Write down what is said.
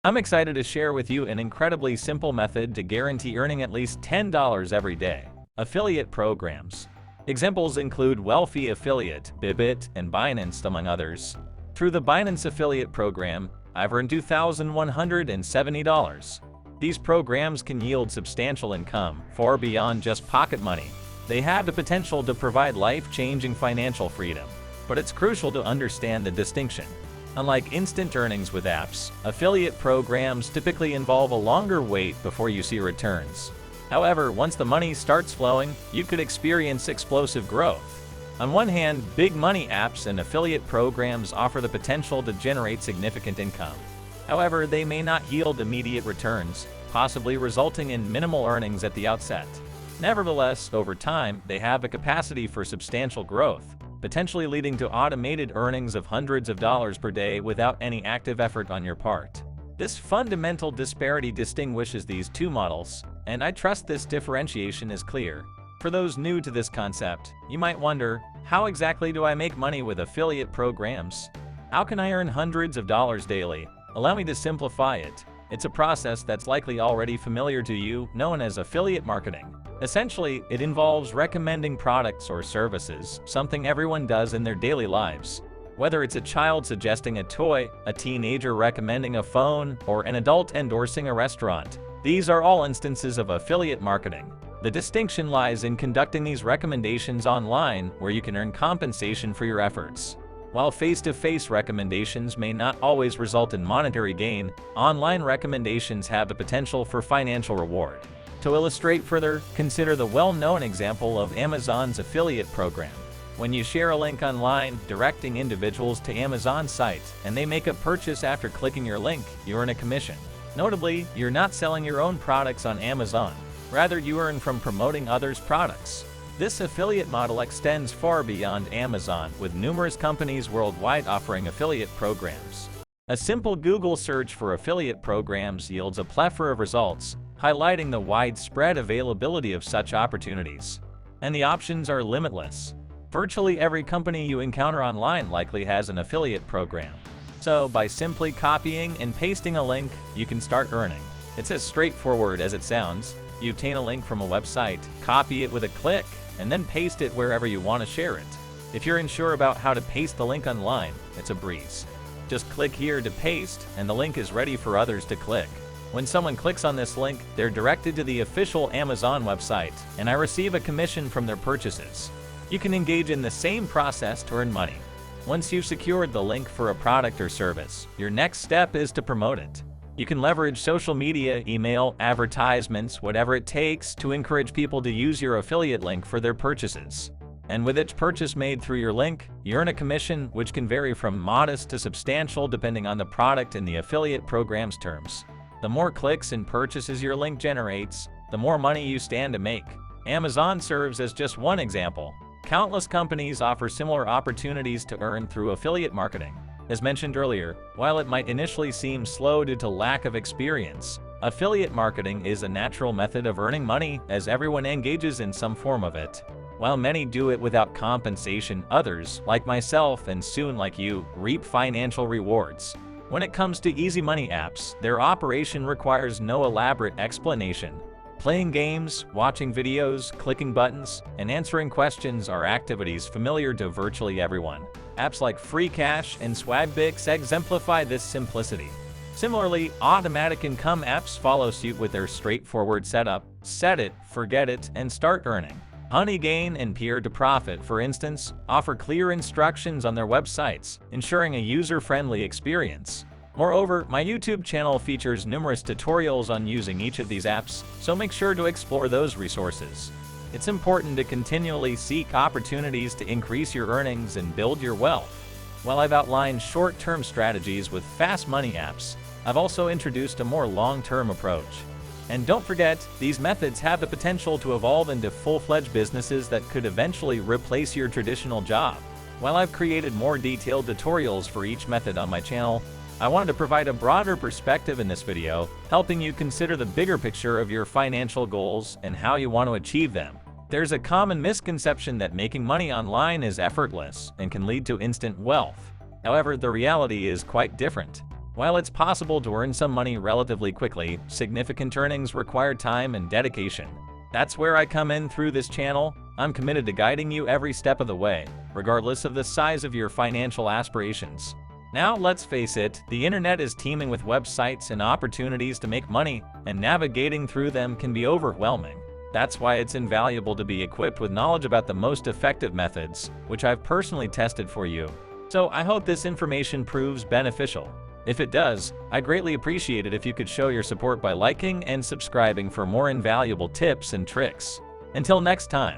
I'm excited to share with you an incredibly simple method to guarantee earning at least $10 every day. Affiliate programs. Examples include Wealthy Affiliate, Bybit, and Binance, among others. Through the Binance Affiliate program, I've earned $2,170. These programs can yield substantial income, far beyond just pocket money. They have the potential to provide life-changing financial freedom, but it's crucial to understand the distinction. Unlike instant earnings with apps, affiliate programs typically involve a longer wait before you see returns. However, once the money starts flowing, you could experience explosive growth. On one hand, big money apps and affiliate programs offer the potential to generate significant income. However, they may not yield immediate returns, possibly resulting in minimal earnings at the outset. Nevertheless, over time, they have the capacity for substantial growth, potentially leading to automated earnings of hundreds of dollars per day without any active effort on your part. This fundamental disparity distinguishes these two models, and I trust this differentiation is clear. For those new to this concept, you might wonder, how exactly do I make money with affiliate programs? How can I earn hundreds of dollars daily? Allow me to simplify it. It's a process that's likely already familiar to you, known as affiliate marketing. Essentially, it involves recommending products or services, something everyone does in their daily lives. Whether it's a child suggesting a toy, a teenager recommending a phone, or an adult endorsing a restaurant, these are all instances of affiliate marketing. The distinction lies in conducting these recommendations online, where you can earn compensation for your efforts. While face-to-face recommendations may not always result in monetary gain, online recommendations have the potential for financial reward. To illustrate further, consider the well-known example of Amazon's affiliate program. When you share a link online, directing individuals to Amazon's site, and they make a purchase after clicking your link, you earn a commission. Notably, you're not selling your own products on Amazon. Rather, you earn from promoting others' products. This affiliate model extends far beyond Amazon, with numerous companies worldwide offering affiliate programs. A simple Google search for affiliate programs yields a plethora of results, highlighting the widespread availability of such opportunities. And the options are limitless. Virtually every company you encounter online likely has an affiliate program. So, by simply copying and pasting a link, you can start earning. It's as straightforward as it sounds. You obtain a link from a website, copy it with a click, and then paste it wherever you want to share it. If you're unsure about how to paste the link online, it's a breeze. Just click here to paste, and the link is ready for others to click. When someone clicks on this link, they're directed to the official Amazon website, and I receive a commission from their purchases. You can engage in the same process to earn money. Once you've secured the link for a product or service, your next step is to promote it. You can leverage social media, email, advertisements, whatever it takes to encourage people to use your affiliate link for their purchases. And with each purchase made through your link, you earn a commission, which can vary from modest to substantial depending on the product and the affiliate program's terms. The more clicks and purchases your link generates, the more money you stand to make. Amazon serves as just one example. Countless companies offer similar opportunities to earn through affiliate marketing. As mentioned earlier, while it might initially seem slow due to lack of experience, affiliate marketing is a natural method of earning money as everyone engages in some form of it. While many do it without compensation, others, like myself and soon like you, reap financial rewards. When it comes to easy money apps, their operation requires no elaborate explanation. Playing games, watching videos, clicking buttons, and answering questions are activities familiar to virtually everyone. Apps like FreeCash and Swagbix exemplify this simplicity. Similarly, automatic income apps follow suit with their straightforward setup: set it, forget it, and start earning. Honeygain and Peer to Profit, for instance, offer clear instructions on their websites, ensuring a user-friendly experience. Moreover, my YouTube channel features numerous tutorials on using each of these apps, so make sure to explore those resources. It's important to continually seek opportunities to increase your earnings and build your wealth. While I've outlined short-term strategies with fast money apps, I've also introduced a more long-term approach. And don't forget, these methods have the potential to evolve into full-fledged businesses that could eventually replace your traditional job. While I've created more detailed tutorials for each method on my channel, I wanted to provide a broader perspective in this video, helping you consider the bigger picture of your financial goals and how you want to achieve them. There's a common misconception that making money online is effortless and can lead to instant wealth. However, the reality is quite different. While it's possible to earn some money relatively quickly, significant earnings require time and dedication. That's where I come in through this channel. I'm committed to guiding you every step of the way, regardless of the size of your financial aspirations. Now, let's face it, the internet is teeming with websites and opportunities to make money, and navigating through them can be overwhelming. That's why it's invaluable to be equipped with knowledge about the most effective methods, which I've personally tested for you. So I hope this information proves beneficial. If it does, I'd greatly appreciate it if you could show your support by liking and subscribing for more invaluable tips and tricks. Until next time.